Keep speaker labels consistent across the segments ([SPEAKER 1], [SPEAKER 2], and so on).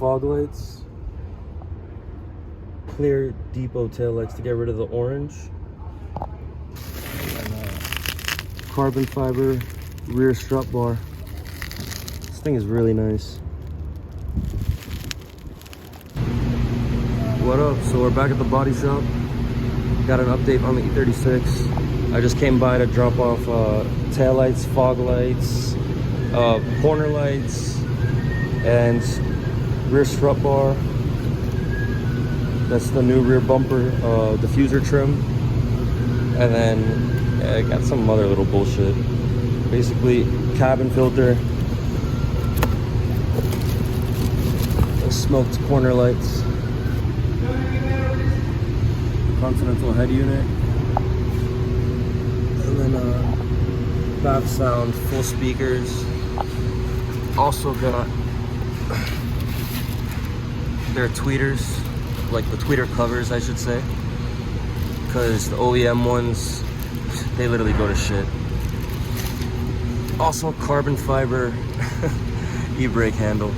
[SPEAKER 1] fog lights, clear depot tail lights to get rid of the orange, and, carbon fiber rear strut bar. This thing is really nice. What up? So we're back at the body shop. Got an update on the E36. I just came by to drop off tail lights, fog lights, corner lights, and rear strut bar. That's the new rear bumper diffuser trim. And then I got some other little bullshit. Basically, cabin filter, smoked corner lights, Continental head unit, and then bath sound, full speakers. Also got their tweeters, like the tweeter covers, I should say, because the OEM ones, they literally go to shit. Also carbon fiber e-brake handle.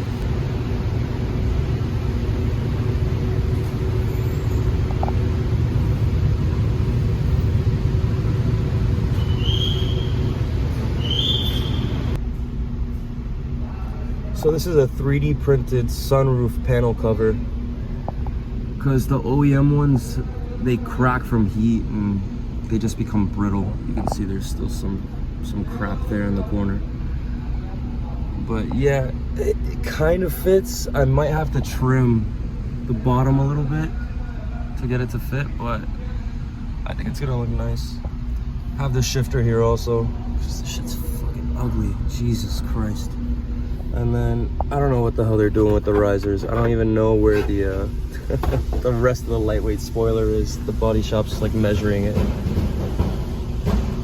[SPEAKER 1] So this is a 3D printed sunroof panel cover, because the OEM ones, they crack from heat and they just become brittle. You can see there's still some crack there in the corner. But yeah, it kind of fits. I might have to trim the bottom a little bit to get it to fit, but I think it's gonna look nice. Have the shifter here also. This shit's fucking ugly, Jesus Christ. And then I don't know what the hell they're doing with the risers. I don't even know where the the rest of the lightweight spoiler is. The body shop's like measuring it.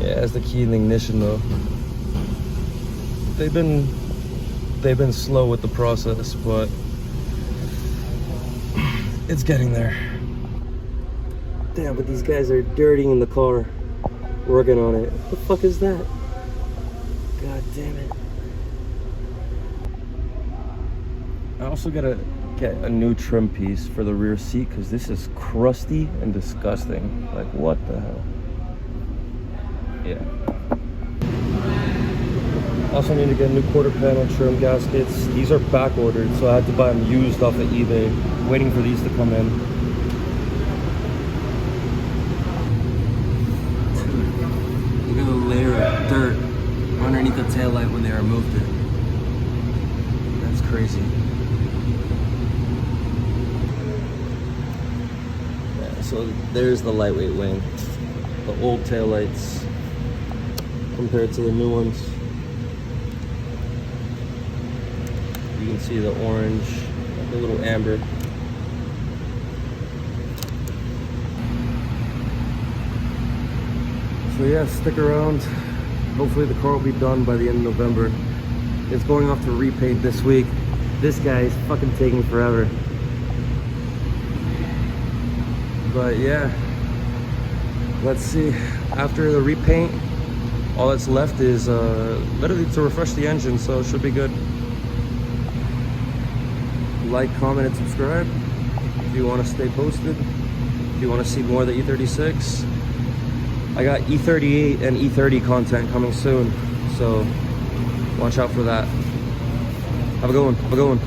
[SPEAKER 1] Yeah, it has the key in the ignition though. They've been slow with the process, but it's getting there. Damn, but these guys are dirtying the car, working on it. What the fuck is that? God damn it. I also gotta get a new trim piece for the rear seat, because this is crusty and disgusting. Like, what the hell? Yeah. Also need to get new quarter panel trim gaskets. These are back ordered, so I had to buy them used off of eBay. Waiting for these to come in. Look at the layer of dirt underneath the taillight when they removed it. That's crazy. So there's the lightweight wing, the old taillights compared to the new ones. You can see the orange, the little amber. So yeah, stick around. Hopefully the car will be done by the end of November. It's going off to repaint this week. This guy is fucking taking forever. But yeah, let's see. After the repaint, all that's left is literally to refresh the engine, so it should be good. Like, comment, and subscribe if you want to stay posted. If you want to see more of the E36. I got E38 and E30 content coming soon, so watch out for that. Have a good one. Have a good one.